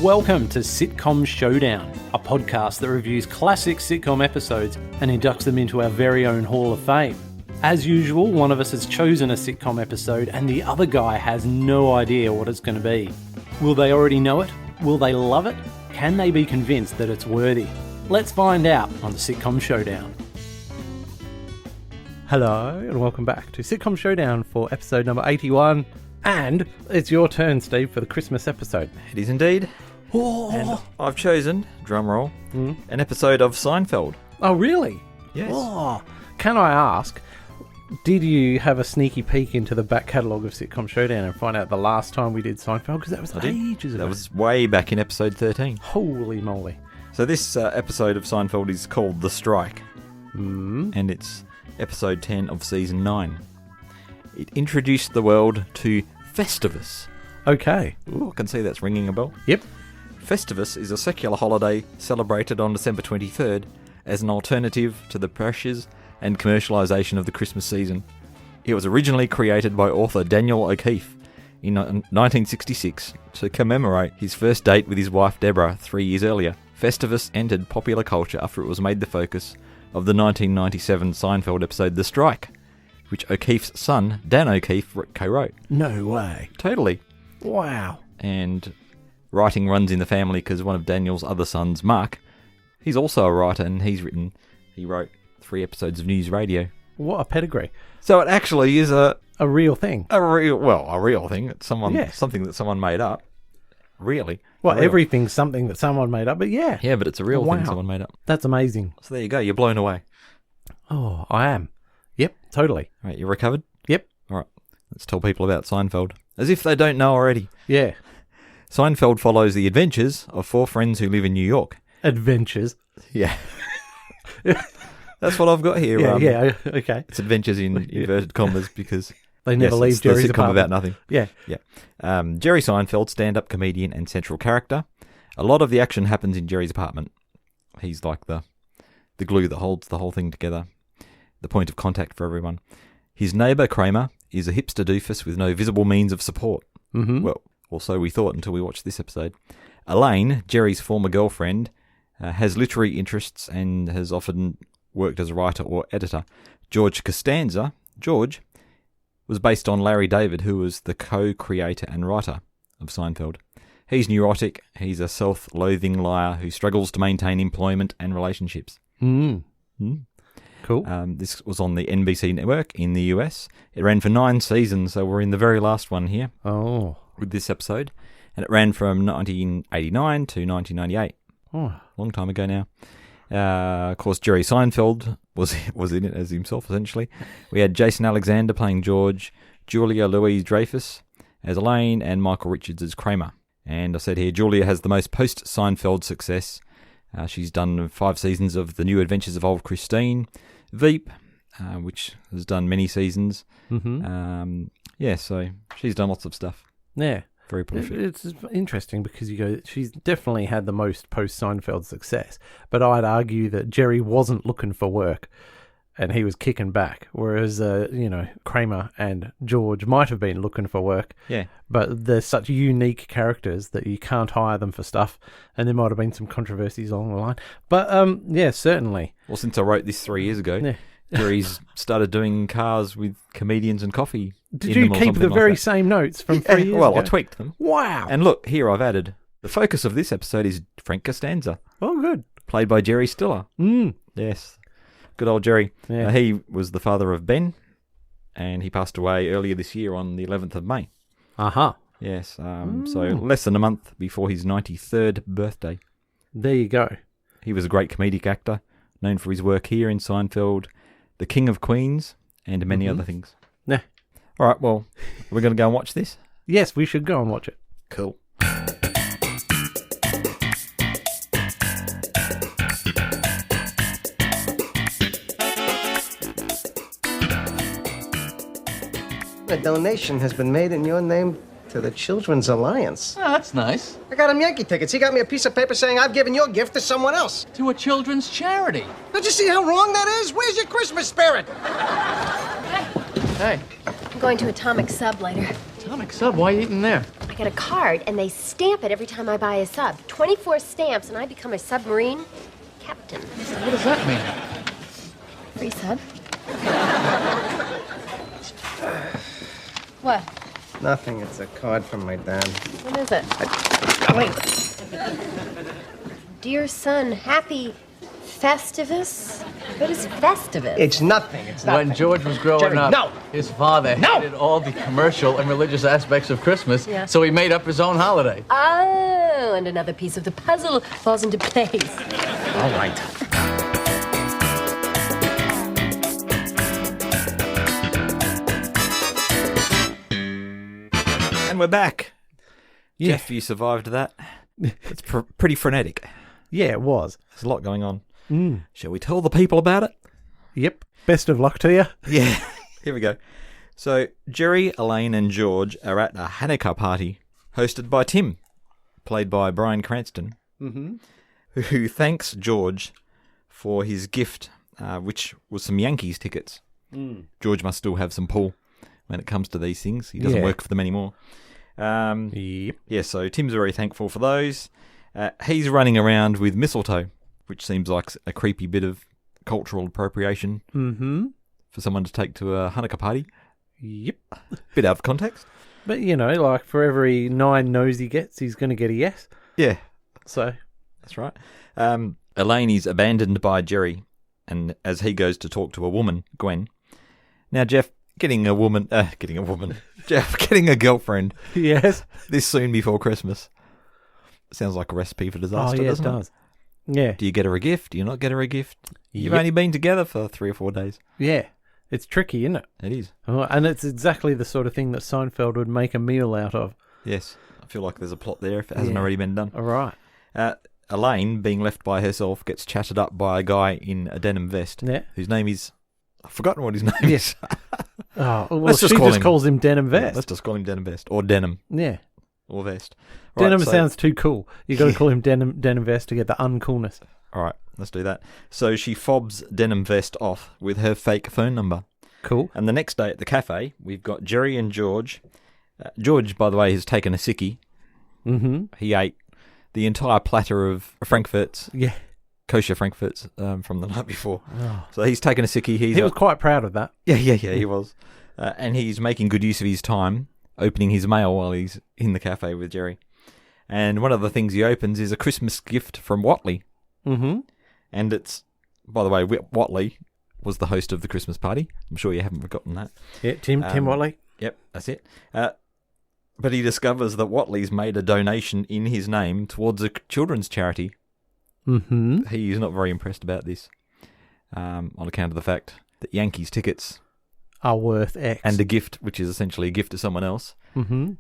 Welcome to Sitcom Showdown, a podcast that reviews classic sitcom episodes and inducts them into our very own Hall of Fame. As usual, one of us has chosen a sitcom episode and the other guy has no idea what it's going to be. Will they already know it? Will they love it? Can they be convinced that it's worthy? Let's find out on the Sitcom Showdown. Hello and welcome back to Sitcom Showdown for episode number 81. And it's your turn, Steve, for the Christmas episode. It is indeed. Oh, And I've chosen, drumroll, an episode of Seinfeld. oh really? Yes. Oh, can I ask, did you have a sneaky peek into the back catalogue of Sitcom Showdown and find out the last time we did Seinfeld? Because that was ages ago. That was way back in episode 13. Holy moly. So this episode of Seinfeld is called The Strike. And it's episode 10 of season 9. It introduced the world to Festivus. Okay. Ooh, I can see that's ringing a bell. Yep. Festivus is a secular holiday celebrated on December 23rd as an alternative to the pressures and commercialisation of the Christmas season. It was originally created by author Daniel O'Keefe in 1966 to commemorate his first date with his wife Deborah 3 years earlier. Festivus entered popular culture after it was made the focus of the 1997 Seinfeld episode The Strike, which O'Keefe's son, Dan O'Keefe, co-wrote. No way. Totally. Wow. And writing runs in the family because one of Daniel's other sons, Mark, he's also a writer and he wrote 3 episodes of News Radio. What a pedigree. So it actually is a real thing. real thing. It's something that someone made up. Really. Well, everything's something that someone made up, but yeah. Yeah, but it's a real thing someone made up. That's amazing. So there you go. You're blown away. Oh, I am. Yep, totally. All right, you recovered? Yep. All right. Let's tell people about Seinfeld. As if they don't know already. Yeah. Seinfeld follows the adventures of 4 friends who live in New York. Adventures. Yeah. That's what I've got here. Yeah, okay. It's adventures in inverted commas because They never leave it's Jerry's the sitcom apartment. about nothing. Yeah. Jerry Seinfeld, stand-up comedian and central character. A lot of the action happens in Jerry's apartment. He's like the glue that holds the whole thing together, the point of contact for everyone. His neighbour, Kramer, is a hipster doofus with no visible means of support. Mm-hmm. Well, or so we thought until we watched this episode. Elaine, Jerry's former girlfriend, has literary interests and has often worked as a writer or editor. Costanza, George, was based on Larry David, who was the co-creator and writer of Seinfeld. He's neurotic. He's a self-loathing liar who struggles to maintain employment and relationships. Cool. This was on the NBC network in the US. It ran for 9 seasons, so we're in the very last one here. Oh. With this episode. And it ran from 1989 to 1998. Oh. Long time ago now. Of course, Jerry Seinfeld was in it as himself, essentially. We had Jason Alexander playing George, Julia Louis-Dreyfus as Elaine, and Michael Richards as Kramer. And I said here, Julia has the most post-Seinfeld success. She's done 5 seasons of The New Adventures of Old Christine, Veep, which has done many seasons. Mm-hmm. So she's done lots of stuff. Yeah. Very prolific. It's interesting because you go, she's definitely had the most post-Seinfeld success, but I'd argue that Jerry wasn't looking for work and he was kicking back, whereas, Kramer and George might have been looking for work, but they're such unique characters that you can't hire them for stuff, and there might have been some controversies along the line. But, certainly. Well, since I wrote this 3 years ago, Jerry's started doing cars with comedians and coffee. Did you keep the very same notes from 3 years ago? Well, I tweaked them. Wow. And look, here I've added, the focus of this episode is Frank Costanza. Oh, good. Played by Jerry Stiller. Yes. Good old Jerry. Yeah. He was the father of Ben, and he passed away earlier this year on the 11th of May. Uh-huh. Yes. So less than a month before his 93rd birthday. There you go. He was a great comedic actor, known for his work here in Seinfeld, The King of Queens, and many other things. Yeah. All right, well, we're going to go and watch this? Yes, we should go and watch it. Cool. A donation has been made in your name to the Children's Alliance. Oh, that's nice. I got him Yankee tickets. He got me a piece of paper saying I've given your gift to someone else. To a children's charity. Don't you see how wrong that is? Where's your Christmas spirit? Hey, I'm going to Atomic Sub later. Atomic Sub, why are you eating there? I get a card, and they stamp it every time I buy a sub. 24 stamps, and I become a submarine captain. What does that mean? Free sub. What? Nothing. It's a card from my dad. What is it? Dear son, happy Festivus? What is Festivus? It's nothing. It's nothing. When George was growing Jerry, up, no! his father hated all the commercial and religious aspects of Christmas, Yeah. so he made up his own holiday. Oh, and another piece of the puzzle falls into place. All right. And we're back. Yeah. Jeff, you survived that. It's pretty frenetic. Yeah, it was. There's a lot going on. Shall we tell the people about it? Yep. Best of luck to you. Yeah. Here we go. So, Jerry, Elaine, and George are at a Hanukkah party hosted by Tim, played by Bryan Cranston, who thanks George for his gift, which was some Yankees tickets. George must still have some pull when it comes to these things. He doesn't Yeah. work for them anymore. Yep. Yeah, so Tim's very thankful for those. He's running around with mistletoe, which seems like a creepy bit of cultural appropriation for someone to take to a Hanukkah party. Yep. Bit out of context. But, you know, like for every 9 no's he gets, he's going to get a yes. Yeah, So, that's right. Elaine is abandoned by Jerry, and as he goes to talk to a woman, Gwen. Now, Jeff, getting a girlfriend yes. this soon before Christmas sounds like a recipe for Oh, disaster, yeah, it doesn't it? does. Yeah. Do you get her a gift? Do you not get her a gift? You've Yep. only been together for 3 or 4 days. Yeah. It's tricky, isn't it? It is. Oh, and it's exactly the sort of thing that Seinfeld would make a meal out of. Yes. I feel like there's a plot there if it hasn't Yeah. already been done. All right. Elaine, being left by herself, gets chatted up by a guy in a denim vest Yeah. whose name is... I've forgotten what his name is. Oh, well, Let's just she call just him- calls him Denim Yeah, Vest. let's just call him denim vest. Or denim. Yeah. Or vest. Right, Denim so- sounds too cool. You got to call him Denim Vest to get the uncoolness. All right, let's do that. So she fobs denim vest off with her fake phone number. Cool. And the next day at the cafe, we've got Jerry and George. George, by the way, has taken a sickie. Mm-hmm. He ate the entire platter of Frankfurts, Yeah. kosher Frankfurts from the night before. Oh. So he's taken a sickie. He was quite proud of that. Yeah, he was. And he's making good use of his time, opening his mail while he's in the cafe with Jerry. And one of the things he opens is a Christmas gift from Watley. Mm-hmm. And it's, by the way, Watley was the host of the Christmas party. I'm sure you haven't forgotten that. Yeah, Tim Watley. Yep, that's it. But he discovers that Watley's made a donation in his name towards a children's charity. Mm-hmm. He's not very impressed about this, on account of the fact that Yankees tickets Are worth X. and a gift, which is essentially a gift to someone else, Mm-hmm.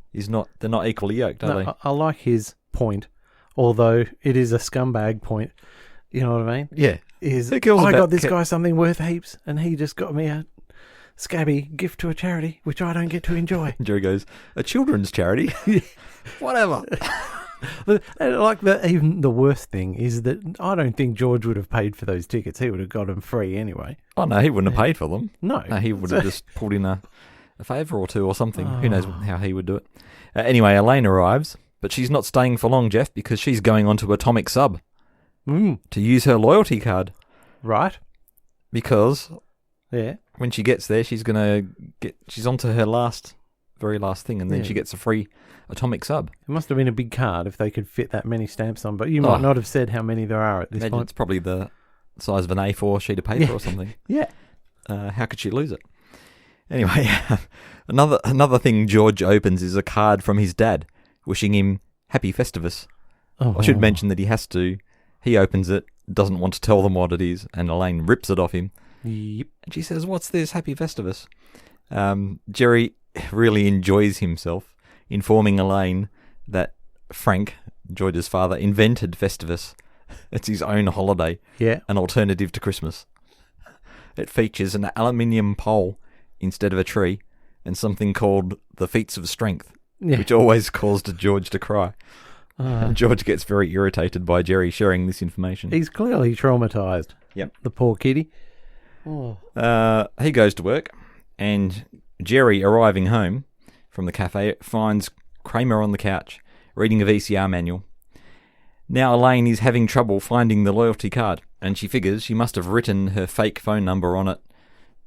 they're not equally yoked, are they? I like his point, although it is a scumbag point. You know what I mean? Yeah. Is Who cares I about got this ca- guy something worth heaps, and he just got me a scabby gift to a charity, which I don't get to enjoy. Jerry goes, a children's charity? Whatever. Even the worst thing is that I don't think George would have paid for those tickets. He would have got them free anyway. Oh, no, he wouldn't have paid for them. No, No, he would have just pulled in a favour or two or something. Who knows how he would do it. Anyway, Elaine arrives, but she's not staying for long, Jeff, because she's going on to Atomic Sub to use her loyalty card. Right? Because Yeah. when she gets there, she's on to her very last thing, and then Yeah. she gets a free Atomic Sub. It must have been a big card if they could fit that many stamps on, but you might not have said how many there are at this Imagine point. it's probably the size of an A4 sheet of paper or something. Yeah. How could she lose it? Anyway, another thing George opens is a card from his dad wishing him Happy Festivus. Oh, I should mention that he opens it, doesn't want to tell them what it is, and Elaine rips it off him. Yep. And she says, "What's this? Happy Festivus." Jerry really enjoys himself, informing Elaine that Frank, George's father, invented Festivus. It's his own holiday, Yeah. an alternative to Christmas. It features an aluminium pole instead of a tree, and something called the Feats of Strength, Yeah. which always caused George to cry. And George gets very irritated by Jerry sharing this information. He's clearly traumatized. Yep. The poor kitty. He goes to work, and Jerry, arriving home from the cafe, finds Kramer on the couch, reading a VCR manual. Now Elaine is having trouble finding the loyalty card, and she figures she must have written her fake phone number on it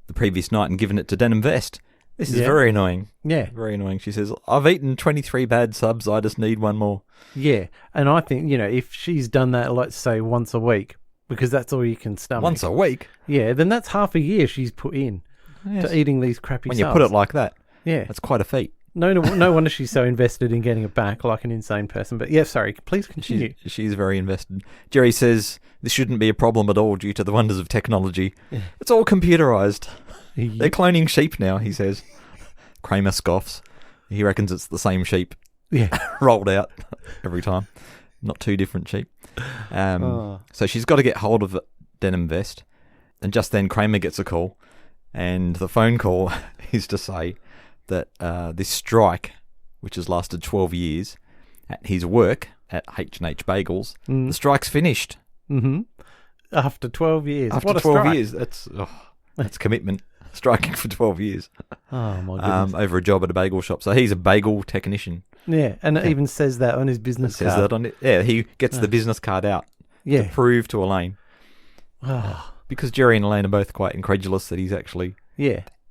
the previous night and given it to Denim Vest. This is very annoying. Yeah. Very annoying. She says, I've eaten 23 bad subs, I just need one more. Yeah, and I think, if she's done that, let's say, once a week, because that's all you can stomach. Once a week? Yeah, then that's half a year she's put in to eating these crappy When subs. you put it like that. Yeah. That's quite a feat. No wonder she's so invested in getting it back like an insane person. But yeah, sorry, please continue. She's very invested. Jerry says this shouldn't be a problem at all due to the wonders of technology. It's all computerized. They're cloning sheep now, he says. Kramer scoffs. He reckons it's the same sheep rolled out every time. Not two different sheep. So she's got to get hold of Denim Vest. And just then Kramer gets a call. And the phone call is to say that this strike, which has lasted 12 years, at his work at H&H Bagels, the strike's finished. Mm-hmm. After 12 years. After what a 12 strike. years. That's commitment. Striking for 12 years. Oh, my goodness. Over a job at a bagel shop. So he's a bagel technician. Yeah, and it even says that on his business card. Says that on it. Yeah, he gets the business card out to prove to Elaine. Because Jerry and Elaine are both quite incredulous that he's actually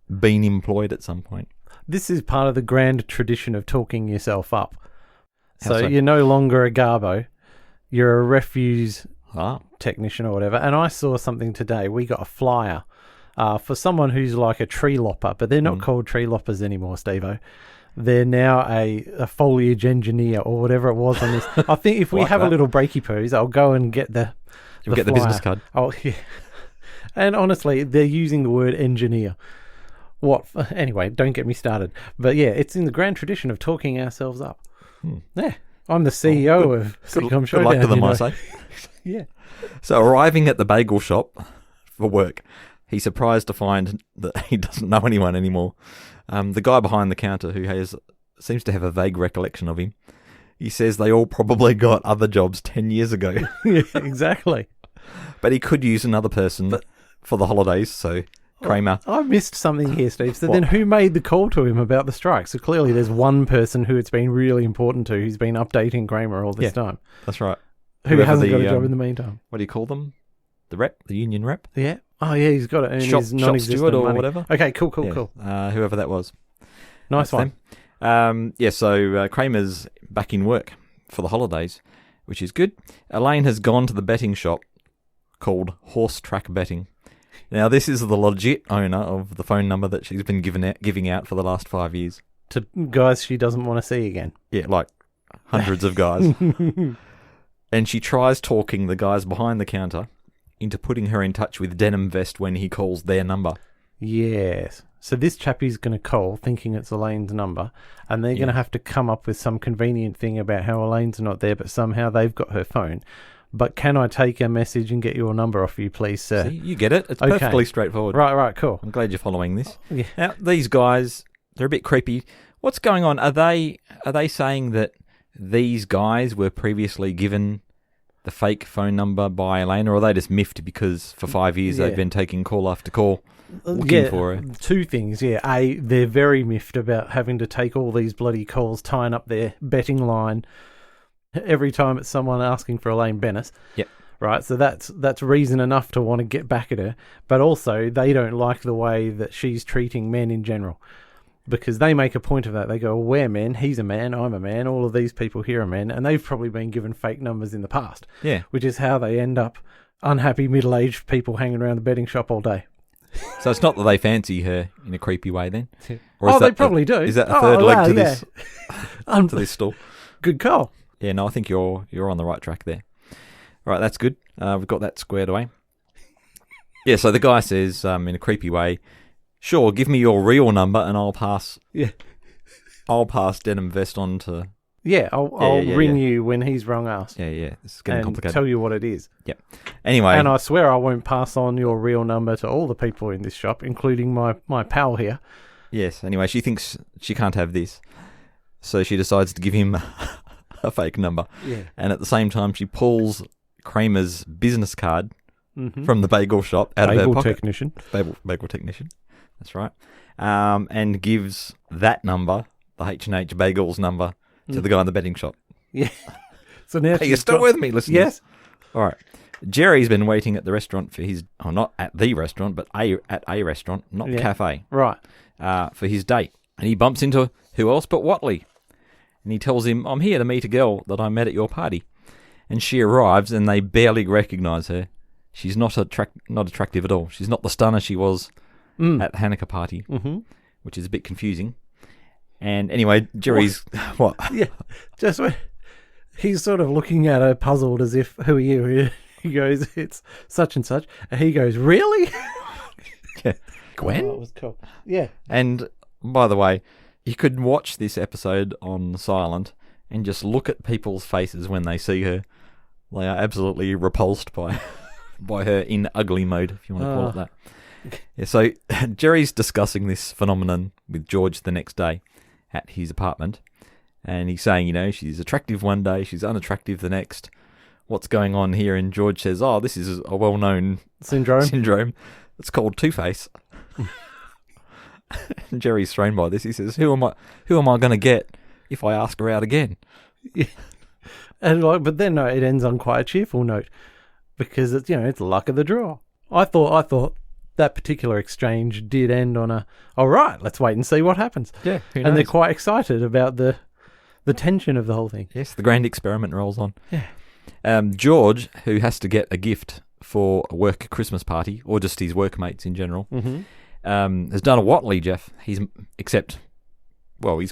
been employed at some point. This is part of the grand tradition of talking yourself up. How so? You're no longer a garbo. You're a refuse technician or whatever. And I saw something today. We got a flyer for someone who's like a tree lopper, but they're not called tree loppers anymore, Steve-O. They're now a foliage engineer or whatever it was on this. I think if we have a little breaky poos, I'll go and get the You'll get the business card. Oh, yeah. And honestly, they're using the word engineer. What? Anyway, don't get me started. But yeah, it's in the grand tradition of talking ourselves up. Yeah. I'm the CEO of Sitcom Showdown. Good luck to them, I say. Yeah. So arriving at the bagel shop for work, he's surprised to find that he doesn't know anyone anymore. The guy behind the counter who seems to have a vague recollection of him, he says they all probably got other jobs 10 years ago. Yeah, exactly. But he could use another person for the holidays, so Kramer. I missed something here, Steve. So then who made the call to him about the strike? So clearly there's one person who it's been really important to who's been updating Kramer all this time. That's right. Who hasn't got a job in the meantime. What do you call them? The rep? The union rep? Yeah. Oh, yeah, he's got to earn his non-existent steward or money. whatever. Okay, cool. Whoever that was. Nice one. So Kramer's back in work for the holidays, which is good. Elaine has gone to the betting shop called Horse Track Betting. Now, this is the legit owner of the phone number that she's been giving out for the last 5 years. To guys she doesn't want to see again. Yeah, like hundreds of guys. And she tries talking the guys behind the counter into putting her in touch with Denim Vest when he calls their number. Yes. So this chappie's going to call thinking it's Elaine's number, and they're going to have to come up with some convenient thing about how Elaine's not there, but somehow they've got her phone. But can I take a message and get your number off you, please, sir? See, you get it. It's perfectly straightforward. Right, cool. I'm glad you're following this. Yeah. Now, these guys, they're a bit creepy. What's going on? Are they saying that these guys were previously given the fake phone number by Elaine, or are they just miffed because for 5 years they've been taking call after call looking for her? Two things, yeah. A, they're very miffed about having to take all these bloody calls, tying up their betting line every time it's someone asking for Elaine Bennis. Yep. Right, so that's reason enough to want to get back at her. But also, they don't like the way that she's treating men in general. Because they make a point of that. They go, well, we're men, he's a man, I'm a man, all of these people here are men, and they've probably been given fake numbers in the past. Yeah. Which is how they end up unhappy middle-aged people hanging around the betting shop all day. So it's not that they fancy her in a creepy way then? Or they probably do. Is that a third leg to this to this stool? Good call. Yeah, no, I think you're on the right track there. All right, that's good. We've got that squared away. Yeah, so the guy says in a creepy way, sure, give me your real number and I'll pass. Yeah, I'll pass Denim Vest on to. Yeah, I'll ring you when he's wrong ass. Yeah. This is getting complicated. Tell you what it is. Yep. Anyway, and I swear I won't pass on your real number to all the people in this shop, including my pal here. Yes. Anyway, she thinks she can't have this, so she decides to give him a fake number. Yeah. And at the same time, she pulls Kramer's business card from the bagel shop out of her pocket. Bagel technician. That's right. And gives that number, the H&H Bagels number, to the guy in the betting shop. Yeah. So now Are you still with me, listeners? Yes. All right. Jerry's been waiting at the restaurant for his, not at the restaurant, but at a restaurant, not cafe. Right. For his date. And he bumps into who else but Watley. And he tells him, I'm here to meet a girl that I met at your party. And she arrives and they barely recognise her. She's not attractive at all. She's not the stunner she was at the Hanukkah party, which is a bit confusing. And anyway, Jerry's... What? Yeah. Just when he's sort of looking at her puzzled as if, who are you? He goes, it's such and such. And he goes, really? Yeah. Gwen? Oh, that was cool. Yeah. And by the way, you could watch this episode on silent and just look at people's faces when they see her. They are absolutely repulsed by her in ugly mode, if you want to call it that. Yeah, so Jerry's discussing this phenomenon with George the next day at his apartment. And he's saying, she's attractive one day, she's unattractive the next. What's going on here? And George says, this is a well-known syndrome. It's called Two-Face. And Jerry's thrown by this. He says, who am I going to get if I ask her out again? Yeah. And but then it ends on quite a cheerful note because it's it's luck of the draw. I thought that particular exchange did end on a all right. Let's wait and see what happens. Yeah, and they're quite excited about the tension of the whole thing. Yes, the grand experiment rolls on. Yeah. George, who has to get a gift for a work Christmas party or just his workmates in general, has done a Watley, Jeff. He's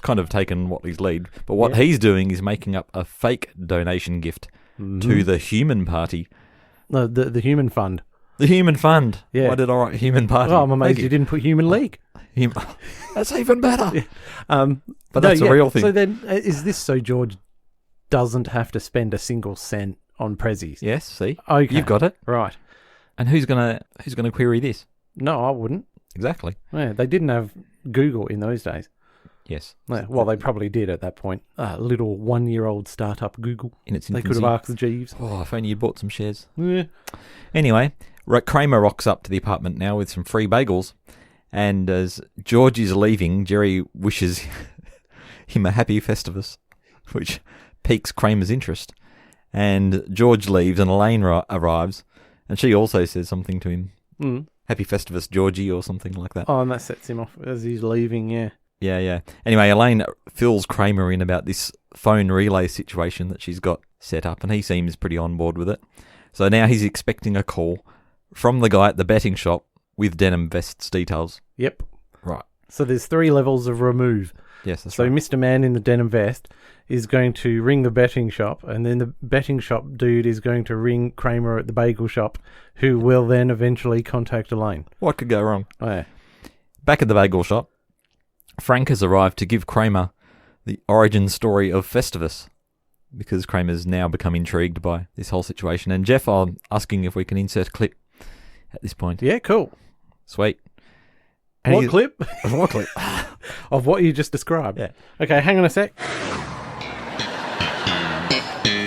kind of taken Watley's lead, but what he's doing is making up a fake donation gift to the human party. No, the human fund. The human fund. Yeah. Why did I write human party? Oh, I'm amazed you didn't put human league. That's even better. Yeah. But that's a real thing. So then, is this so George doesn't have to spend a single cent on prezzies? Yes, see? Okay. You've got it. Right. And who's gonna query this? No, I wouldn't. Exactly. Yeah, they didn't have Google in those days. Yes. Yeah, well, they probably did at that point. Little 1-year-old startup Google. In its They infancy. could have asked Jeeves. Oh, if only you'd bought some shares. Yeah. Anyway, Kramer rocks up to the apartment now with some free bagels. And as George is leaving, Jerry wishes him a happy Festivus, which piques Kramer's interest. And George leaves and Elaine arrives. And she also says something to him. Happy Festivus, Georgie, or something like that. Oh, and that sets him off as he's leaving, yeah. Yeah. Anyway, Elaine fills Kramer in about this phone relay situation that she's got set up, and he seems pretty on board with it. So now he's expecting a call from the guy at the betting shop with denim vests details. Yep. Right. So there's 3 levels of remove. Yes, that's so right. Mr. Man in the denim vest is going to ring the betting shop, and then the betting shop dude is going to ring Kramer at the bagel shop, who will then eventually contact Elaine. What could go wrong? Oh, yeah. Back at the bagel shop, Frank has arrived to give Kramer the origin story of Festivus, because Kramer's now become intrigued by this whole situation. And Jeff, I'm asking if we can insert a clip at this point. Yeah, cool. Sweet. What clip? What clip? Of what you just described. Yeah. Okay, hang on a sec.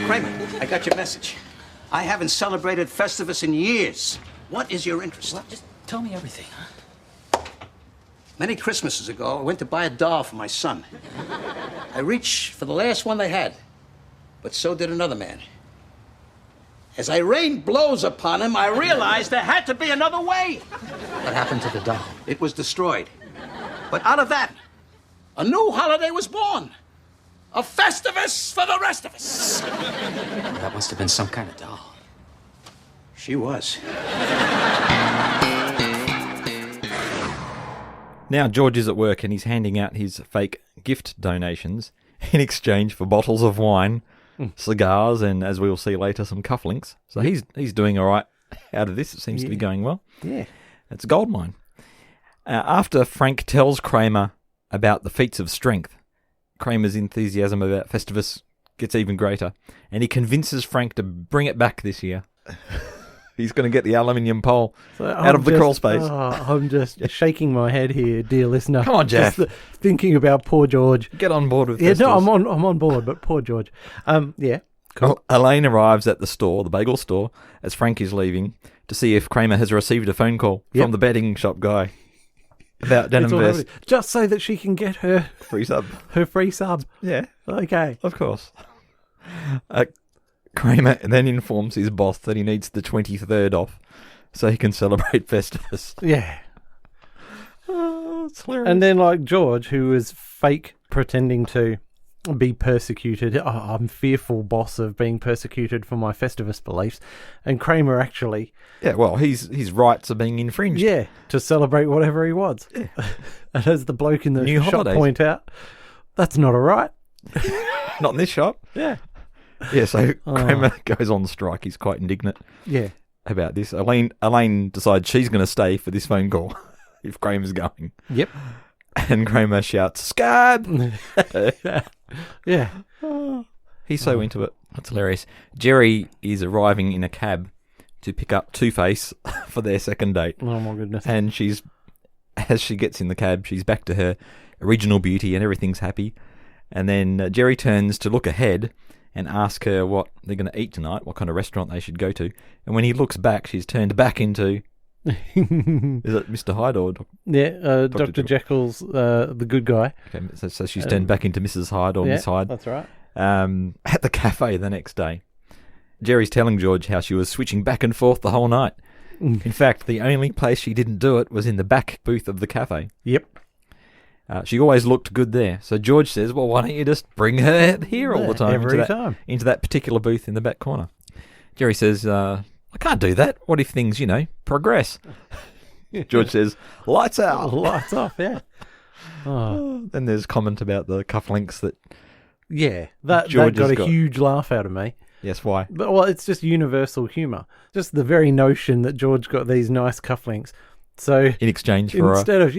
Kramer, I got your message. I haven't celebrated Festivus in years. What is your interest? Well, just tell me everything, huh? Many Christmases ago, I went to buy a doll for my son. I reached for the last one they had, but so did another man. As I rained blows upon him, I realized there had to be another way. What happened to the doll? It was destroyed. But out of that, a new holiday was born. A Festivus for the rest of us. Well, that must have been some kind of doll. She was. Now George is at work and he's handing out his fake gift donations in exchange for bottles of wine, cigars, and as we will see later, some cufflinks. So he's doing all right out of this. It seems to be going well. Yeah. It's a goldmine. After Frank tells Kramer about the feats of strength, Kramer's enthusiasm about Festivus gets even greater, and he convinces Frank to bring it back this year. He's going to get the aluminium pole out of the crawl space. I'm just shaking my head here, dear listener. Come on, Jeff. Just thinking about poor George. Get on board with Yeah, Festivus. no, I'm on board, but poor George. Yeah, cool. Elaine arrives at the store, the bagel store, as Frank is leaving to see if Kramer has received a phone call from the betting shop guy. about Denim It's all Vest. happening. Just so that she can get her Free sub. free sub. Yeah, Okay. of course. Kramer then informs his boss that he needs the 23rd off so he can celebrate Festivus. Yeah. Oh, it's hilarious. And then, like, George, who was fake pretending to be persecuted. Oh, I'm fearful, boss, of being persecuted for my Festivus beliefs. And Kramer actually... Yeah, well, his rights are being infringed. Yeah, to celebrate whatever he wants. Yeah. And as the bloke in the New shop holidays. point out, that's not a right. Not in this shop. Yeah. Yeah, so Kramer goes on strike. He's quite indignant Yeah. about this. Elaine decides she's going to stay for this phone call if Kramer's going. Yep. And Kramer shouts, "Scab!" Yeah. He's so into it. That's hilarious. Jerry is arriving in a cab to pick up Two-Face for their second date. Oh, my goodness. And as she gets in the cab, she's back to her original beauty and everything's happy. And then Jerry turns to look ahead and ask her what they're going to eat tonight, what kind of restaurant they should go to. And when he looks back, she's turned back into... Is it Mr. Hyde or... Dr. Jekyll's the good guy. Okay, so she's turned back into Mrs. Hyde or Miss Hyde. That's right. At the cafe the next day. Jerry's telling George how she was switching back and forth the whole night. In fact, the only place she didn't do it was in the back booth of the cafe. Yep. She always looked good there. So George says, well, why don't you just bring her here all the time? Every time. Into that particular booth in the back corner. Jerry says, I can't do that. What if things, progress? George says, lights out. Lights off, yeah. Oh. Then there's comment about the cufflinks that... Yeah, that George got has a huge laugh out of me. Yes, why? But, well, it's just universal humour. Just the very notion that George got these nice cufflinks. So In exchange for instead of,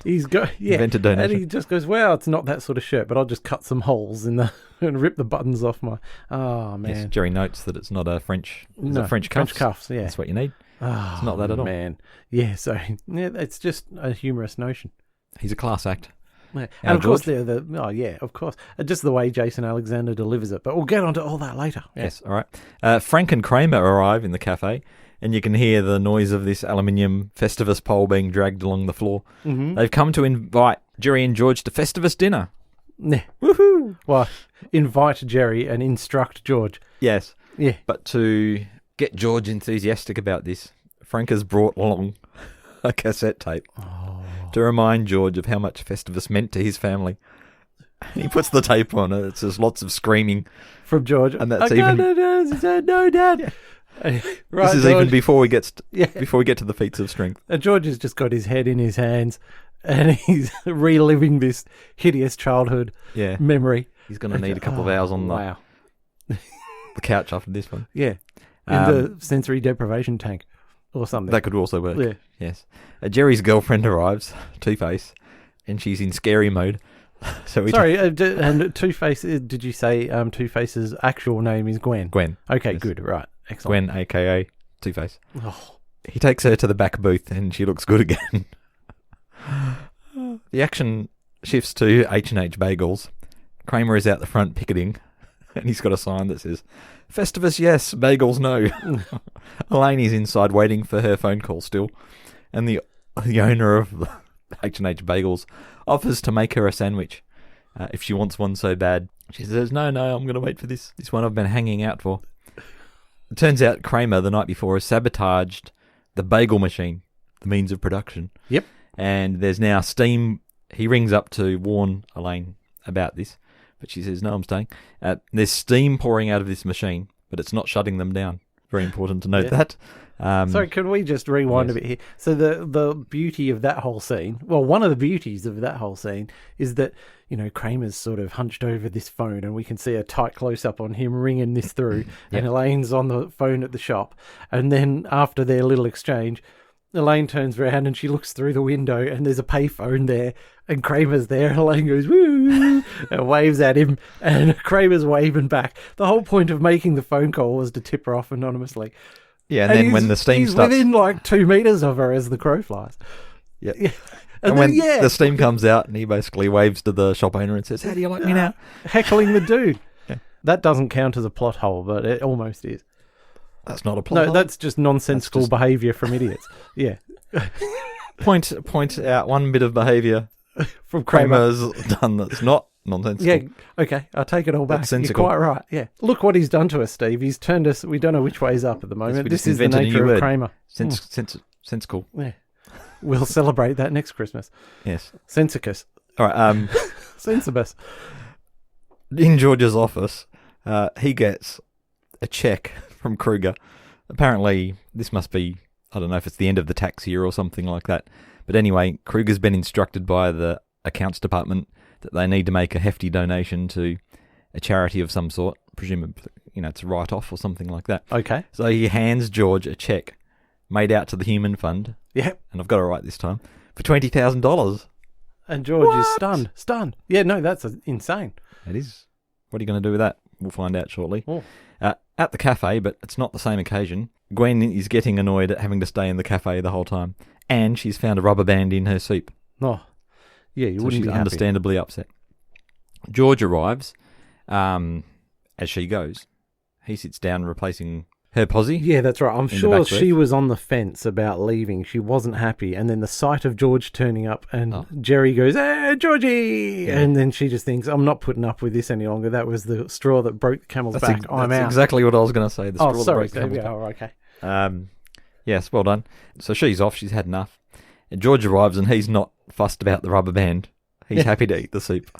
he's got, invented donation. and he just goes, well, it's not that sort of shirt, but I'll just cut some holes in the and rip the buttons off my... Oh, man. Yes, Jerry notes that it's not a French... French cuffs? French cuffs, yeah. That's what you need. Oh, It's not that at all. Man. Yeah, so it's just a humorous notion. He's a class act. Yeah. Our And of course, George? of course. Just the way Jason Alexander delivers it. But we'll get onto all that later. Yeah. Yes, all right. Frank and Kramer arrive in the cafe, and you can hear the noise of this aluminium Festivus pole being dragged along the floor. Mm-hmm. They've come to invite Jerry and George to Festivus dinner. Yeah. Woohoo! Well, invite Jerry and instruct George. Yes. Yeah. But to get George enthusiastic about this, Frank has brought along a cassette tape to remind George of how much Festivus meant to his family. He puts the tape on it. It's just lots of screaming From George. And that's no, Dad. Yeah. Right, this is George. even before we get Yeah. before we get to the feats of strength. And George has just got his head in his hands and he's reliving this hideous childhood Yeah. memory. He's going to need a couple of hours on Wow. the couch after this one. Yeah. In the sensory deprivation tank or something. That could also work. Yeah. Yes. Jerry's girlfriend arrives, Two-Face, and she's in scary mode. So we Sorry, and Two-Face, did you say Two-Face's actual name is Gwen? Gwen. Okay, Yes. good, right. Excellent. Gwen, a.k.a. Two-Face. Oh, He takes her to the back booth and she looks good again. The action shifts to H&H Bagels. Kramer is out the front picketing and he's got a sign that says, Festivus yes, bagels no. Elaine is inside waiting for her phone call still. And the owner of H&H Bagels offers to make her a sandwich if she wants one so bad. She says, no, I'm going to wait for this one I've been hanging out for. It turns out Kramer, the night before, has sabotaged the bagel machine, the means of production. Yep. And there's now steam. He rings up to warn Elaine about this, but she says, no, I'm staying. There's steam pouring out of this machine, but it's not shutting them down. Very important to note that. Sorry, can we just rewind yes. a bit here? So the beauty of that whole scene, well, one of the beauties of that whole scene is that, Kramer's sort of hunched over this phone and we can see a tight close-up on him ringing this through and Elaine's on the phone at the shop. And then after their little exchange, Elaine turns around and she looks through the window and there's a payphone there and Kramer's there and Elaine goes, woo, and waves at him and Kramer's waving back. The whole point of making the phone call was to tip her off anonymously. Yeah, and then when the steam he's starts... within like 2 meters of her as the crow flies. Yep. Yeah. And then, when the steam comes out and he basically waves to the shop owner and says, how do you like me now? Heckling the dude. Yeah. That doesn't count as a plot hole, but it almost is. That's not a plot No, that's just nonsensical behaviour from idiots. Yeah. point out one bit of behaviour From Kramer. Kramer's done that's not nonsensical. Yeah, okay, I'll take it all back. That's You're sensical. quite right. Yeah, look what he's done to us, Steve. He's turned us. We don't know which way's up at the moment. we This just is the invented a nature new of word. Kramer. Sensical. Yeah, we'll celebrate that next Christmas. Yes. Sensicus, All right. Sensibus. In George's office, he gets a check from Kruger. Apparently, this must be, I don't know if it's the end of the tax year or something like that. But anyway, Kruger's been instructed by the accounts department that they need to make a hefty donation to a charity of some sort. Presumably, it's a write-off or something like that. Okay. So he hands George a check made out to the Human Fund. Yep. And I've got it right this time, for $20,000. And George is stunned. Yeah, no, that's insane. It is. What are you going to do with that? We'll find out shortly. Oh. At the cafe, but it's not the same occasion, Gwen is getting annoyed at having to stay in the cafe the whole time, and she's found a rubber band in her soup. Oh, yeah, you So wouldn't she's be happy. understandably upset. George arrives as she goes. He sits down replacing her posse. Yeah, that's right. I'm the sure back she booth. was on the fence about leaving. She wasn't happy. And then the sight of George turning up and Oh. Jerry goes, "Hey, Georgie!" Yeah. And then she just thinks, I'm not putting up with this any longer. That was the straw that broke the camel's back. I'm that's out. exactly what I was going to say. The straw Oh, that sorry, broke the Steve. camel's Yeah, back. oh, okay. Yes, well done. So she's off. She's had enough. And George arrives, and he's not fussed about the rubber band. He's happy to eat the soup.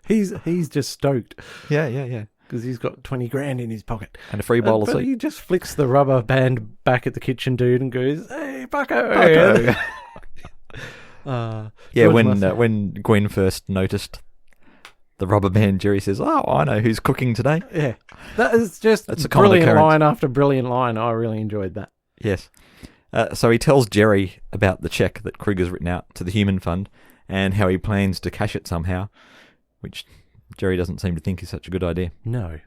He's just stoked Yeah. because he's got 20 grand in his pocket. And a free bowl of But soup. he just flicks the rubber band back at the kitchen dude and goes, "Hey, Bucko!" Bucko. Yeah, George when must- when Gwen first noticed the rubber band, Jerry says, "Oh, I know who's cooking today." Yeah, that is just That's a common brilliant occurrence. line after brilliant line. I really enjoyed that. Yes. So he tells Jerry about the check that Kruger's written out to the Human Fund and how he plans to cash it somehow, which Jerry doesn't seem to think is such a good idea. No.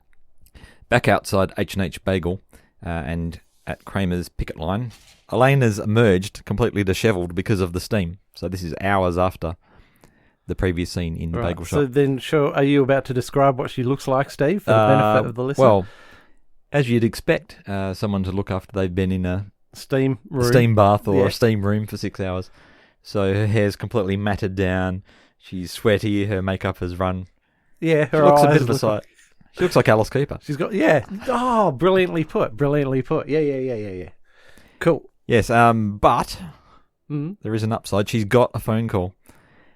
Back outside H&H Bagel and at Kramer's picket line, Elaine has emerged completely dishevelled because of the steam. So this is hours after the previous scene in the Right. bagel So shop. then, sure, are you about to describe what she looks like, Steve, for the benefit of the listener? Well, as you'd expect someone to look after they've been in a steam room. steam bath or Yeah. a steam room for 6 hours. So her hair's completely matted down. She's sweaty. Her makeup has run. Yeah, She her looks a eyes bit of a look- sight. She looks like Alice Cooper. She's got, yeah. Oh, brilliantly put. Yeah. Cool. Yes, but Mm. there is an upside. She's got a phone call.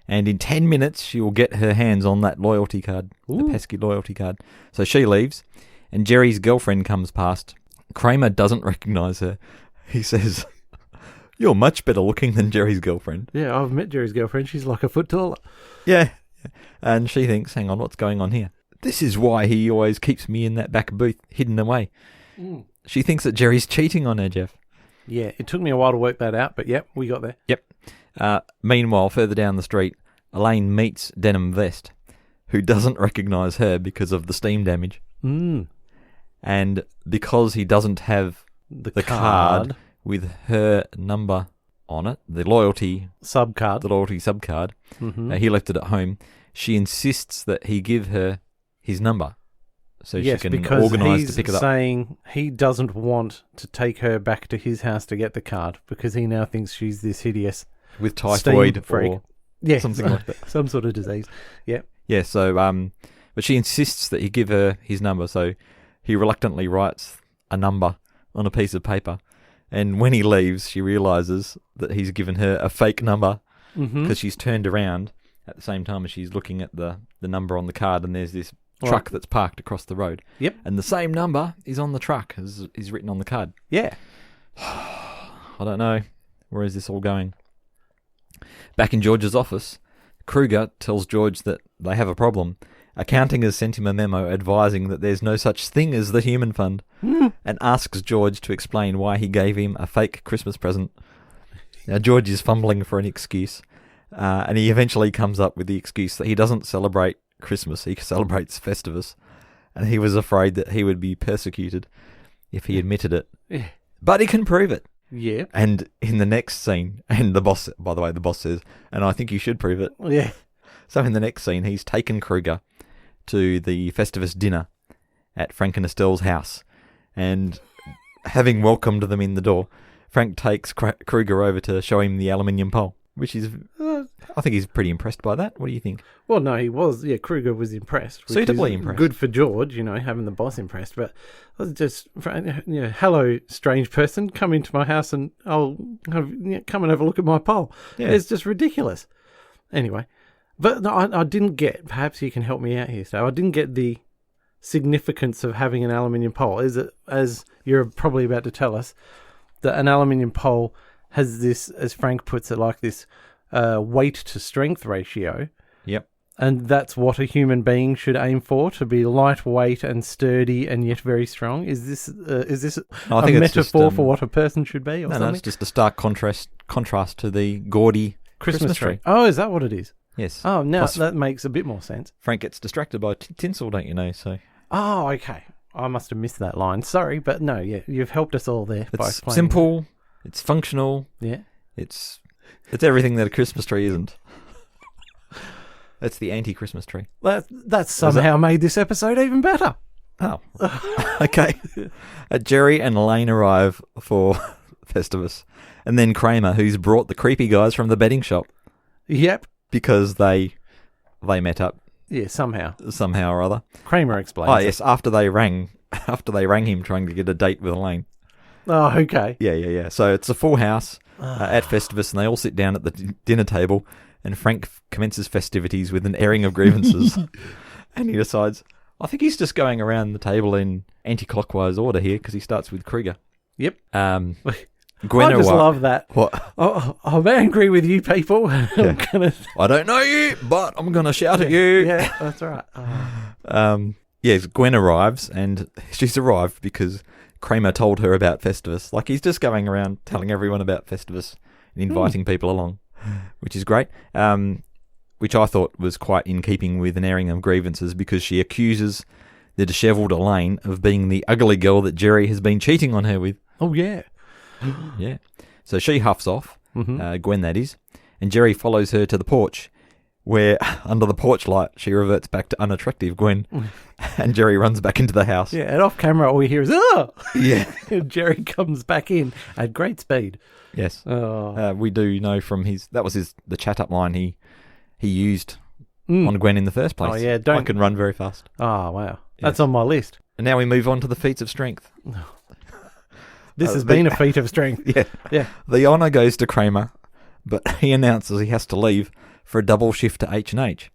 And in 10 minutes, she will get her hands on that loyalty card, the Ooh. pesky loyalty card. So she leaves, and Jerry's girlfriend comes past. Kramer doesn't recognise her. He says, "You're much better looking than Jerry's girlfriend." Yeah, I've met Jerry's girlfriend. She's like a foot taller. Yeah. And she thinks, hang on, what's going on here? This is why he always keeps me in that back booth, hidden away. Mm. She thinks that Jerry's cheating on her, Jeff. Yeah, it took me a while to work that out, but yep, we got there. Meanwhile, further down the street, Elaine meets Denim Vest, who doesn't recognise her because of the steam damage. Mm. And because he doesn't have The card with her number on it, the loyalty sub card. sub card, Mm-hmm. he left it at home, she insists that he give her his number so Yes, she can because organise he's to pick it up. saying he doesn't want to take her back to his house to get the card because he now thinks she's this hideous With steam typhoid freak. or Yeah, something like that. some sort of disease. Yeah. Yeah, so but she insists that he give her his number, so he reluctantly writes a number on a piece of paper. And when he leaves, she realises that he's given her a fake number Mm-hmm. because she's turned around at the same time as she's looking at the number on the card, and there's this Right. truck that's parked across the road. Yep. And the same number is on the truck as is written on the card. Yeah. I don't know. Where is this all going? Back in George's office, Kruger tells George that they have a problem. Accounting has sent him a memo advising that there's no such thing as the Human Fund, and asks George to explain why he gave him a fake Christmas present. Now, George is fumbling for an excuse, and he eventually comes up with the excuse that he doesn't celebrate Christmas, he celebrates Festivus, and he was afraid that he would be persecuted if he admitted it. Yeah. But he can prove it. Yeah. And in the next scene, and the boss, by the way, the boss says, and I think you should prove it. Yeah. So in the next scene, he's taken Kruger to the Festivus dinner at Frank and Estelle's house. And having welcomed them in the door, Frank takes Kruger over to show him the aluminium pole. which is, I think he's pretty impressed by that. What do you think? Well, no, he was. Yeah, Kruger was impressed. Which Suitably is impressed. Good for George, having the boss impressed. But I was just, hello, strange person, come into my house and come and have a look at my pole. Yeah. It's just ridiculous. Anyway, but no, I didn't get, perhaps you can help me out here, so I didn't get the significance of having an aluminium pole. Is it, as you're probably about to tell us, that an aluminium pole has this, as Frank puts it, like this weight to strength ratio. Yep. And that's what a human being should aim for, to be lightweight and sturdy and yet very strong. Is this No, I a think it's metaphor just, for what a person should be, or No, something? it's just a stark contrast to the gaudy Christmas tree. Oh, is that what it is? Yes. Oh, now Plus, that makes a bit more sense. Frank gets distracted by tinsel, don't you know? So Oh, okay. I must have missed that line. Sorry, but no, yeah, you've helped us all there by it's explaining. simple, it's functional, Yeah. it's everything that a Christmas tree isn't. It's the anti-Christmas tree. That's somehow made this episode even better. Oh, okay. Jerry and Elaine arrive for Festivus, and then Kramer, who's brought the creepy guys from the betting shop Yep. because they met up Yeah, somehow. somehow or other. Kramer explains. Oh yes, after they rang him trying to get a date with Elaine. Oh, okay. Yeah. So it's a full house at Festivus, and they all sit down at the dinner table, and Frank commences festivities with an airing of grievances. And he decides, I think he's just going around the table in anti-clockwise order here, because he starts with Krieger. Yep. Gwen I just love that. What? Oh, I'm angry with you people. I'm gonna... I don't know you, but I'm going to shout at you. Yeah, that's right. Oh. Gwen arrives, and she's arrived because Kramer told her about Festivus. Like, he's just going around telling everyone about Festivus and inviting people along, which is great. Which I thought was quite in keeping with an airing of grievances, because she accuses the dishevelled Elaine of being the ugly girl that Jerry has been cheating on her with. Oh, yeah. Yeah. So she huffs off, Gwen that is, and Jerry follows her to the porch, where under the porch light she reverts back to unattractive Gwen, and Jerry runs back into the house. Yeah, and off camera all we hear is, oh! Yeah. And Jerry comes back in at great speed. Yes. Oh. We do know from the chat up line he used on Gwen in the first place. Oh, yeah, I can run very fast. Oh, wow. Yes. That's on my list. And now we move on to the feats of strength. This has been a feat of strength. Yeah. Yeah. The honour goes to Kramer, but he announces he has to leave for a double shift to H&H.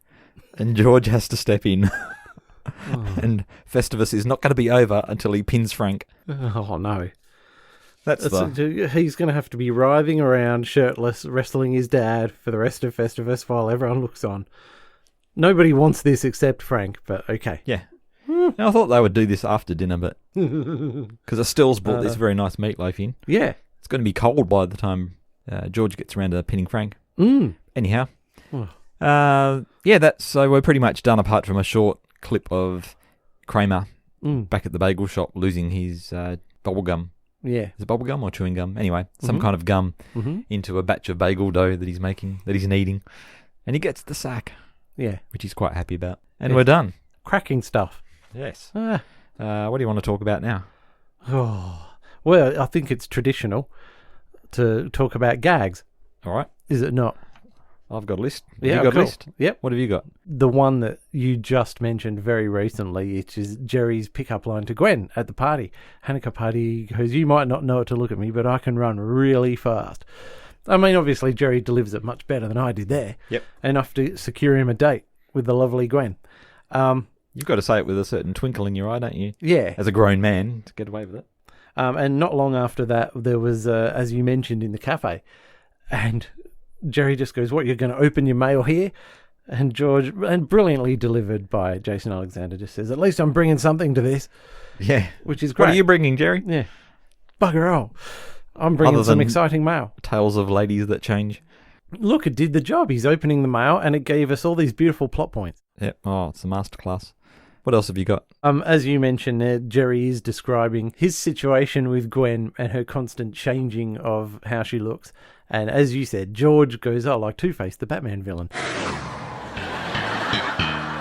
And George has to step in. And Festivus is not going to be over until he pins Frank. Oh, no. That's He's going to have to be writhing around shirtless, wrestling his dad for the rest of Festivus while everyone looks on. Nobody wants this except Frank, but okay. Yeah. Now, I thought they would do this after dinner, but because Estelle's brought this very nice meatloaf in. Yeah. It's going to be cold by the time George gets around to pinning Frank. Anyhow. So we're pretty much done, apart from a short clip of Kramer back at the bagel shop losing his bubble gum. Yeah. Is it bubble gum or chewing gum? Anyway, some kind of gum into a batch of bagel dough that he's making, that he's kneading. And he gets the sack. Yeah. Which he's quite happy about. And we're done. Cracking stuff. Yes. What do you want to talk about now? Oh, well, I think it's traditional to talk about gags. All right. Is it not? I've got a list. Yeah, you got cool. a list? Yep. What have you got? The one that you just mentioned very recently, which is Jerry's pickup line to Gwen at the party. Hanukkah party, goes, you might not know it to look at me, but I can run really fast. I mean, obviously, Jerry delivers it much better than I did there. Yep. Enough to secure him a date with the lovely Gwen. You've got to say it with a certain twinkle in your eye, don't you? Yeah. As a grown man, to get away with it. And not long after that, there was, as you mentioned, in the cafe. And Jerry just goes, what, you're going to open your mail here? And George, and brilliantly delivered by Jason Alexander, just says, at least I'm bringing something to this. Yeah. Which is great. What are you bringing, Jerry? Yeah. Bugger all. I'm bringing some exciting mail. Tales of ladies that change. Look, it did the job. He's opening the mail and it gave us all these beautiful plot points. Yep. Oh, it's a masterclass. What else have you got? As you mentioned, Jerry is describing his situation with Gwen and her constant changing of how she looks. And as you said, George goes, oh, like Two-Face, the Batman villain.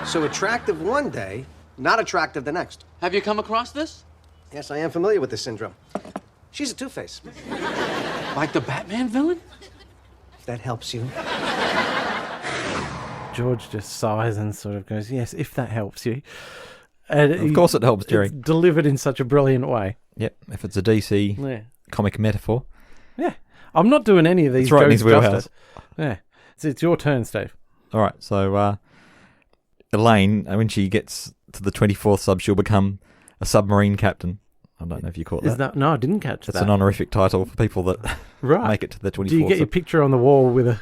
So attractive one day, not attractive the next. Have you come across this? Yes, I am familiar with this syndrome. She's a Two-Face. Like the Batman villain? that helps you. George just sighs and sort of goes, yes, if that helps you. And Of course it helps, Jerry. It's delivered in such a brilliant way. Yep, if it's a DC Yeah. comic metaphor. Yeah. I'm not doing any of these It's right in jokes his wheelhouse. justice. Yeah. It's your turn, Steve. All right, so Elaine, when she gets to the 24th sub, she'll become a submarine captain. I don't know if you caught that. No, I didn't catch It's that. an honorific title for people that Right. make it to the 24th Do you get your sub. picture on the wall with a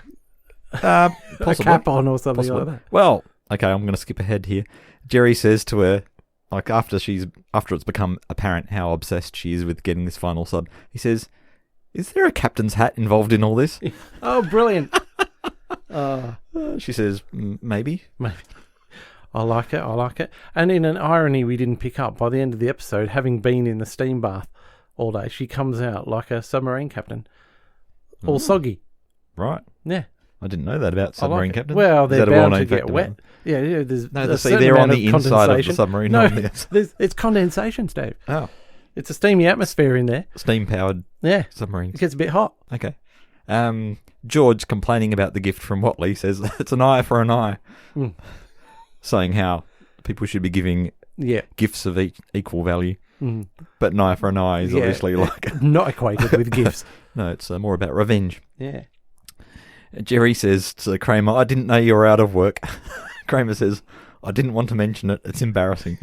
Possibly. cap on or something Possibly. like that? Well, okay, I'm going to skip ahead here. Jerry says to her, like after it's become apparent how obsessed she is with getting this final sub, he says, "Is there a captain's hat involved in all this?" Oh, brilliant. She says, "Maybe." Maybe. I like it. And in an irony we didn't pick up, by the end of the episode, having been in the steam bath all day, she comes out like a submarine captain. All soggy. Right. Yeah. I didn't know that about I like submarine it. captains. Well, Is they're that a bound well-known to get fact wet. about them? Yeah, there's No, a see, certain they're on amount the of inside of the condensation. submarine, No, not the it's condensation, Steve. Oh, It's a steamy atmosphere in there. steam-powered Yeah. submarines. It gets a bit hot. Okay. George, complaining about the gift from Watley, says it's an eye for an eye, saying how people should be giving Yeah. gifts of equal value, but an eye for an eye is Yeah. obviously like Not equated with gifts. no, it's more about revenge. Yeah. Jerry says to Kramer, "I didn't know you were out of work." Kramer says, "I didn't want to mention it. It's embarrassing."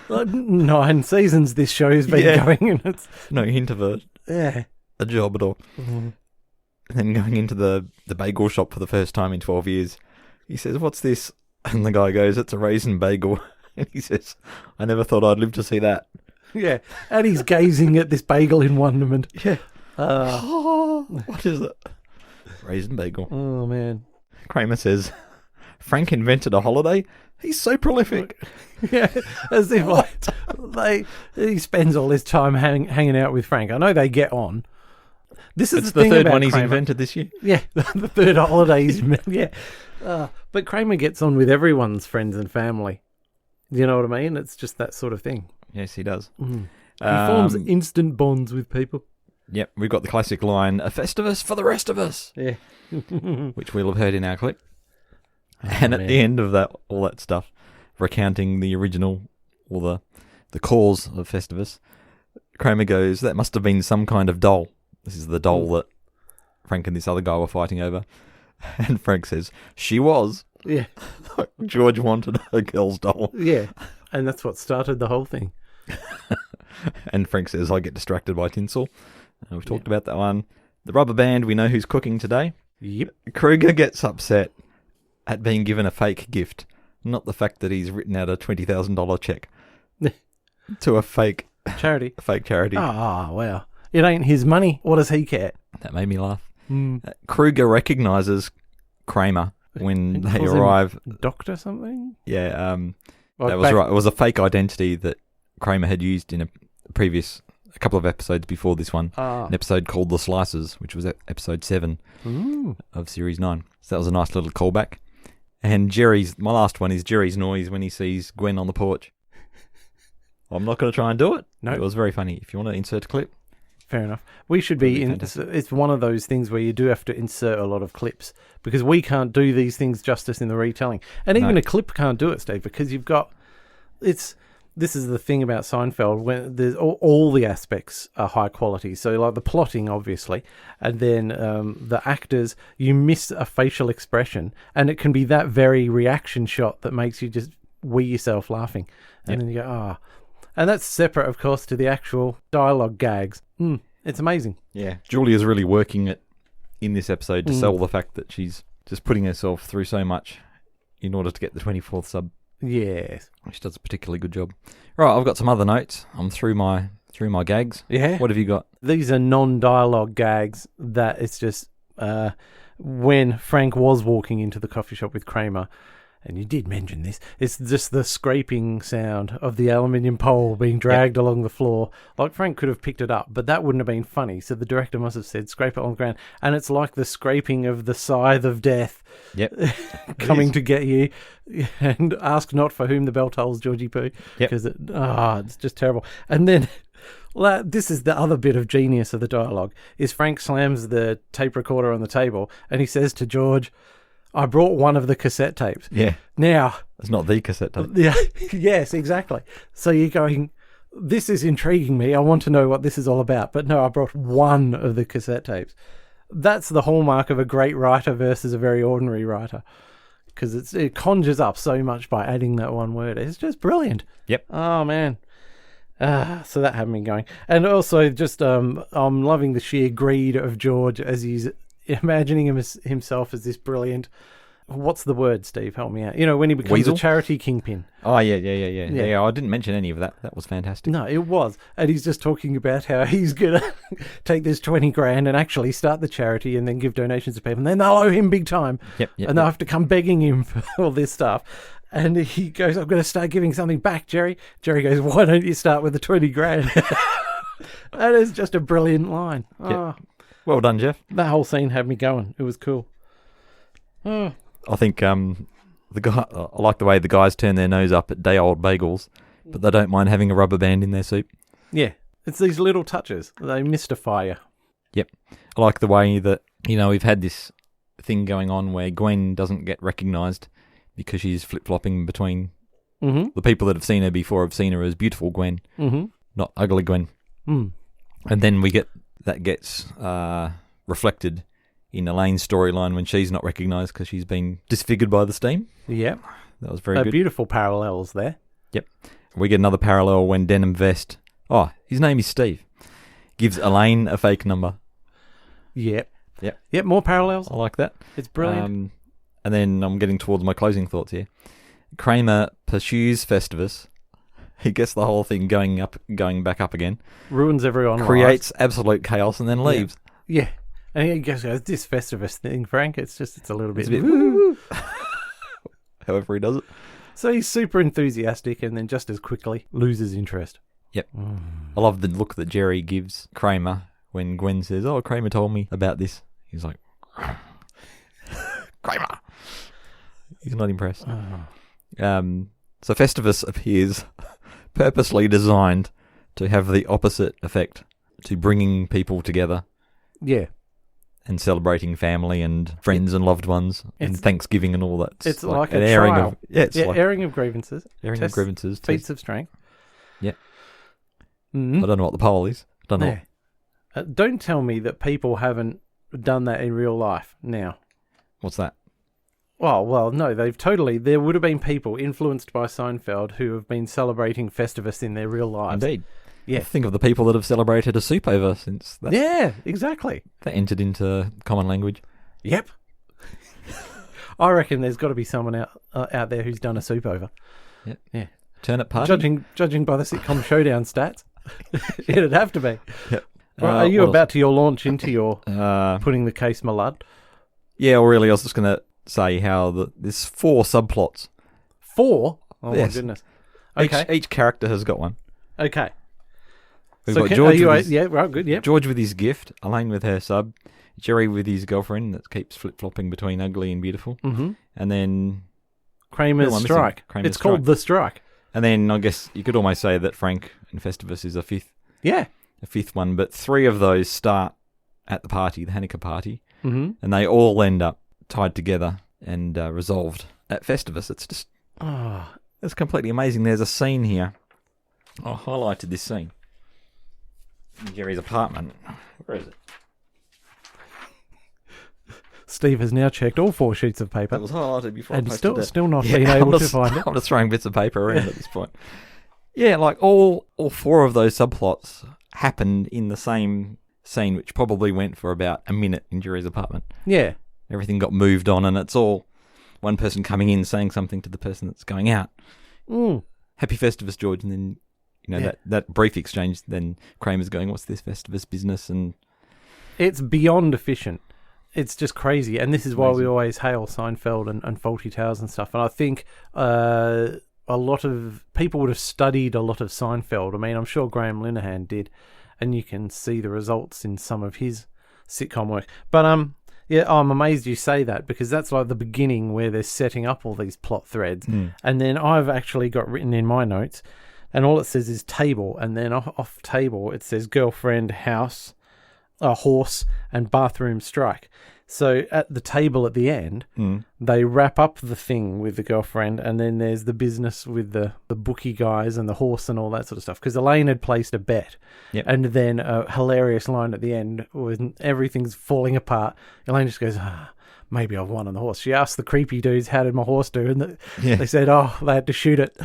Like 9 seasons this show's been going, and it's No hint of a job at all. And then going into the bagel shop for the first time in 12 years, he says, "What's this?" And the guy goes, "It's a raisin bagel." And he says, "I never thought I'd live to see that." Yeah, and he's gazing at this bagel in wonderment. Yeah. What is it? Raisin bagel. Oh man. Kramer says, "Frank invented a holiday. He's so prolific." Yeah, as if he spends all his time hanging out with Frank. I know they get on. This is It's the the thing third about one he's Kramer. invented this year. Yeah, the third holiday he's yeah. But Kramer gets on with everyone's friends and family. You know what I mean? It's just that sort of thing. Yes, he does. He forms instant bonds with people. Yep, we've got the classic line, "A Festivus for the rest of us," Yeah. which we'll have heard in our clip. And at man. the end of that, all that stuff, recounting the original or the cause of Festivus, Kramer goes, "That must have been some kind of doll." This is the doll that Frank and this other guy were fighting over. And Frank says, "She was." Yeah. George wanted a girl's doll. Yeah. And that's what started the whole thing. And Frank says, "I get distracted by tinsel." We've talked about that one. The rubber band, we know who's cooking today. Yep. Kruger gets upset at being given a fake gift, not the fact that he's written out a $20,000 check to a fake Charity. charity. Ah, wow. It ain't his money. What does he care? That made me laugh. Kruger recognizes Kramer when they Calls him arrive. Doctor something? Yeah, Like that was right. It was a fake identity that Kramer had used in a couple of episodes before this one. An episode called The Slices, which was episode 7 of series 9. So that was a nice little callback. And my last one is Jerry's noise when he sees Gwen on the porch. I'm not going to try and do it. No. It was very funny. If you want to insert a clip. Fair enough. We should be in. fantastic. It's one of those things where you do have to insert a lot of clips because we can't do these things justice in the retelling, and even No. a clip can't do it, Steve, because you've got. This is the thing about Seinfeld when there's all the aspects are high quality. So like the plotting, obviously, and then the actors. You miss a facial expression, and it can be that very reaction shot that makes you just wee yourself laughing, and then you go And that's separate, of course, to the actual dialogue gags. It's amazing. Yeah. Julia's really working it in this episode to sell the fact that she's just putting herself through so much in order to get the 24th sub. Yes. She does a particularly good job. Right, I've got some other notes. I'm through my gags. Yeah. What have you got? These are non-dialogue gags that it's just when Frank was walking into the coffee shop with Kramer, and you did mention this, it's just the scraping sound of the aluminium pole being dragged along the floor. Like Frank could have picked it up, but that wouldn't have been funny. So the director must have said, scrape it on the ground. And it's like the scraping of the scythe of death Yep. coming to get you. And ask not for whom the bell tolls, Georgie Poo. Yep. Because it's just terrible. And then Well, this is the other bit of genius of the dialogue, is Frank slams the tape recorder on the table and he says to George, I brought one of the cassette tapes. Yeah. Now... It's not the cassette tape. Yeah, yes, exactly. So you're going, this is intriguing me. I want to know what this is all about. But no, I brought one of the cassette tapes. That's the hallmark of a great writer versus a very ordinary writer. Because it conjures up so much by adding that one word. It's just brilliant. Yep. Oh, man. So that had me going. And also just I'm loving the sheer greed of George as he's imagining himself as this brilliant... What's the word, Steve? Help me out. You know, when he becomes Weasel? a charity kingpin. Oh, yeah. I didn't mention any of that. That was fantastic. No, it was. And he's just talking about how he's going to take this 20 grand and actually start the charity and then give donations to people. And then they'll owe him big time. Yep. And they'll have to come begging him for all this stuff. And he goes, I'm going to start giving something back, Jerry. Jerry goes, why don't you start with the 20 grand? That is just a brilliant line. Yep. Oh, Well done, Jeff. that whole scene had me going. It was cool. Oh. I think I like the way the guys turn their nose up at day-old bagels, but they don't mind having a rubber band in their soup. Yeah, it's these little touches. They mystify you. Yep. I like the way that, we've had this thing going on where Gwen doesn't get recognised because she's flip-flopping between the people that have seen her before have seen her as beautiful Gwen, not ugly Gwen. Mm. And then that gets reflected in Elaine's storyline when she's not recognised because she's been disfigured by the steam. Yep. That was very good. Beautiful parallels there. Yep. We get another parallel when Denim Vest, his name is Steve, gives Elaine a fake number. Yep. Yep. Yep, more parallels. I like that. It's brilliant. And then I'm getting towards my closing thoughts here. Kramer pursues Festivus. He gets the whole thing going back up again. Ruins everyone. Creates absolute chaos and then leaves. Yeah. And he goes, this Festivus thing, Frank, it's a little bit... However he does it. So he's super enthusiastic and then just as quickly loses interest. Yep. I love the look that Jerry gives Kramer when Gwen says, Kramer told me about this. He's like, Kramer. He's not impressed. So Festivus appears purposely designed to have the opposite effect, to bringing people together. Yeah. And celebrating family and friends and loved ones and Thanksgiving and all that. It's like an airing trial. of airing of grievances. Airing of grievances. Feats of strength. Yeah. Mm-hmm. I don't know what the poll is. Don't know. Don't tell me that people haven't done that in real life now. What's that? Well, no, there would have been people influenced by Seinfeld who have been celebrating Festivus in their real lives. Indeed. Yeah. Think of the people that have celebrated a soup over since that. Yeah, exactly. That entered into common language. Yep. I reckon there's got to be someone out there who's done a soup over. Yep. Yeah. Turnip party. Judging by the Sitcom Showdown stats, it'd have to be. Yep. Right, are you about to launch into your putting the case Malud? Yeah, or really, I was just going to say how there's 4 subplots. 4? Oh, yes. My goodness. Okay. Each character has got one. Okay. We've got George good, yeah. George with his gift, Elaine with her sub, Jerry with his girlfriend that keeps flip-flopping between ugly and beautiful, and then... Kramer's strike. It's called The Strike. And then I guess you could almost say that Frank and Festivus is a fifth. Yeah. A fifth one, but 3 of those start at the party, the Hanukkah party, and they all end up tied together and resolved at Festivus. It's just... it's completely amazing. There's a scene here. I highlighted this scene. In Jerry's apartment. Where is it? Steve has now checked all 4 sheets of paper. It was highlighted before and I posted it. still not being able to find it. I'm just throwing bits of paper around at this point. Yeah, like all 4 of those subplots happened in the same scene, which probably went for about a minute in Jerry's apartment. Yeah. Everything got moved on, and it's all one person coming in saying something to the person that's going out. Happy Festivus, George, and then that brief exchange. Then Kramer's going, "What's this Festivus business?" And it's beyond efficient. It's just crazy, and this is why we always hail Seinfeld and Fawlty Towers and stuff. And I think a lot of people would have studied a lot of Seinfeld. I mean, I'm sure Graham Linehan did, and you can see the results in some of his sitcom work. But yeah, I'm amazed you say that, because that's like the beginning where they're setting up all these plot threads. And then I've actually got written in my notes, and all it says is table, and then off table it says girlfriend, house, horse, and bathroom strike. So at the table at the end, they wrap up the thing with the girlfriend, and then there's the business with the bookie guys and the horse and all that sort of stuff. Because Elaine had placed a bet, and then a hilarious line at the end when everything's falling apart. Elaine just goes, maybe I've won on the horse. She asked the creepy dudes, how did my horse do? And they said, they had to shoot it.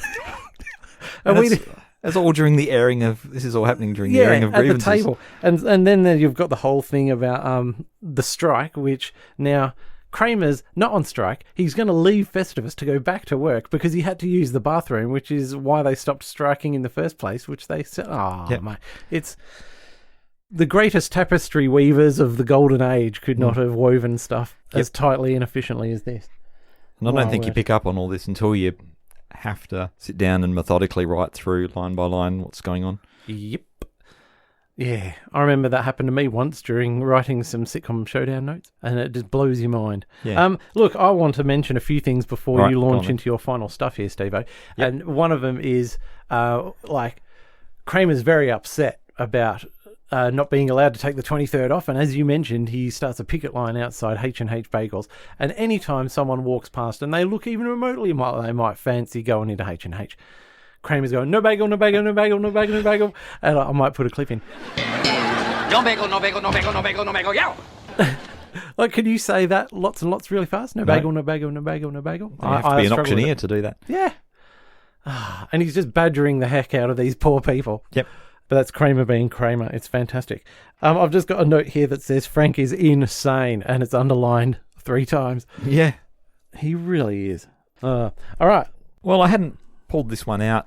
And that's all during the airing of... This is all happening during the airing of grievances. At the table. And then you've got the whole thing about the strike, which now Kramer's not on strike. He's going to leave Festivus to go back to work because he had to use the bathroom, which is why they stopped striking in the first place, which they said, mate, it's... The greatest tapestry weavers of the golden age could not have woven stuff as tightly and efficiently as this. And I don't think you pick up on all this until you have to sit down and methodically write through line by line what's going on. Yep. Yeah, I remember that happened to me once during writing some Sitcom Showdown notes, and it just blows your mind. Yeah. Look, I want to mention a few things before you launch into your final stuff here, Steve-O. Yep. And one of them is, Kramer's very upset about not being allowed to take the 23rd off, and as you mentioned, he starts a picket line outside H&H Bagels, and anytime someone walks past and they look even remotely like they might fancy going into H&H, Kramer's going, no bagel, no bagel, no bagel, no bagel, no bagel, and I might put a clip in. No bagel, no bagel, no bagel, no bagel, no bagel, yow! Like, can you say that lots and lots really fast? No bagel, no bagel, no bagel, no bagel. You have to be an auctioneer to do that. Yeah. And he's just badgering the heck out of these poor people. Yep. But that's Kramer being Kramer. It's fantastic. I've just got a note here that says Frank is insane, and it's underlined 3 times. Yeah. He really is. All right. Well, I hadn't pulled this one out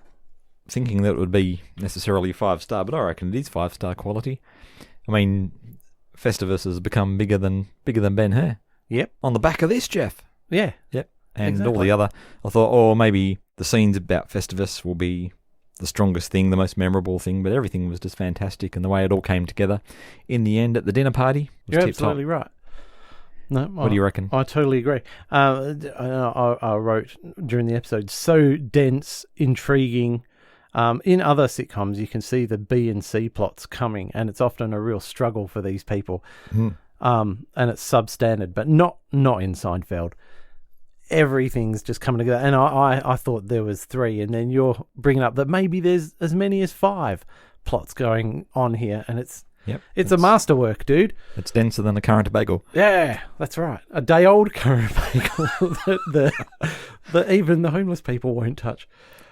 thinking that it would be necessarily 5-star, but I reckon it is 5-star quality. I mean, Festivus has become bigger than Ben-Hur. Yep. On the back of this, Jeff. Yeah. Yep. And exactly. all the other. I thought, maybe the scenes about Festivus will be the strongest thing, the most memorable thing, but everything was just fantastic, and the way it all came together in the end at the dinner party was You're tip-top. absolutely right. No, what do you reckon? I totally agree. I wrote during the episode, so dense, intriguing. In other sitcoms, you can see the B and C plots coming, and it's often a real struggle for these people. And it's substandard, but not in Seinfeld. Everything's just coming together, and I thought there was 3, and then you're bringing up that maybe there's as many as 5 plots going on here, and it's a masterwork, dude. It's denser than a current bagel. Yeah, that's right. A day old current bagel that even the homeless people won't touch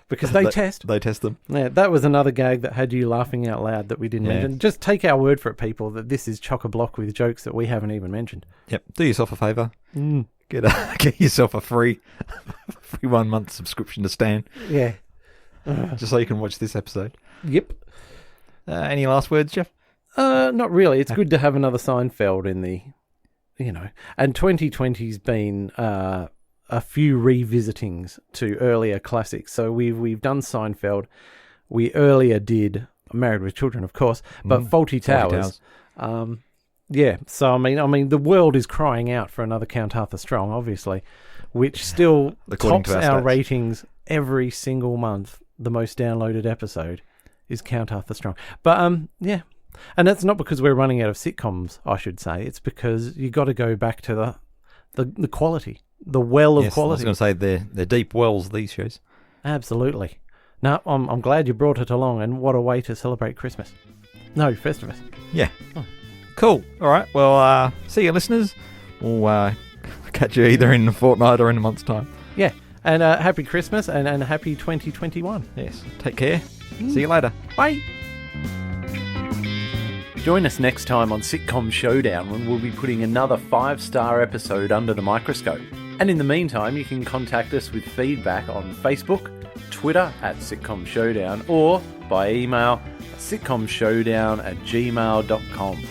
because they test. They test them. Yeah, that was another gag that had you laughing out loud that we didn't mention. Just take our word for it, people, that this is chock-a-block with jokes that we haven't even mentioned. Yep. Do yourself a favour. Get yourself a free 1 month subscription to Stan. Yeah. Just so you can watch this episode. Yep. Any last words, Jeff? Not really. It's good to have another Seinfeld in the, and 2020's been a few revisitings to earlier classics. So we've done Seinfeld. We earlier did Married with Children, of course, but Faulty Towers. Yeah, so I mean, the world is crying out for another Count Arthur Strong, obviously, which still tops our ratings every single month. The most downloaded episode is Count Arthur Strong, but yeah, and that's not because we're running out of sitcoms. I should say it's because you got to go back to the quality, the well of quality. I was going to say they're deep wells, these shows. Absolutely. No, I'm glad you brought it along, and what a way to celebrate Christmas. No, Festivus. Yeah. Oh. Cool. All right. Well, see you, listeners. We'll catch you either in a fortnight or in a month's time. Yeah. And happy Christmas and happy 2021. Yes. Take care. See you later. Bye. Join us next time on Sitcom Showdown when we'll be putting another 5-star episode under the microscope. And in the meantime, you can contact us with feedback on Facebook, Twitter @Sitcom Showdown, or by email sitcomshowdown@gmail.com.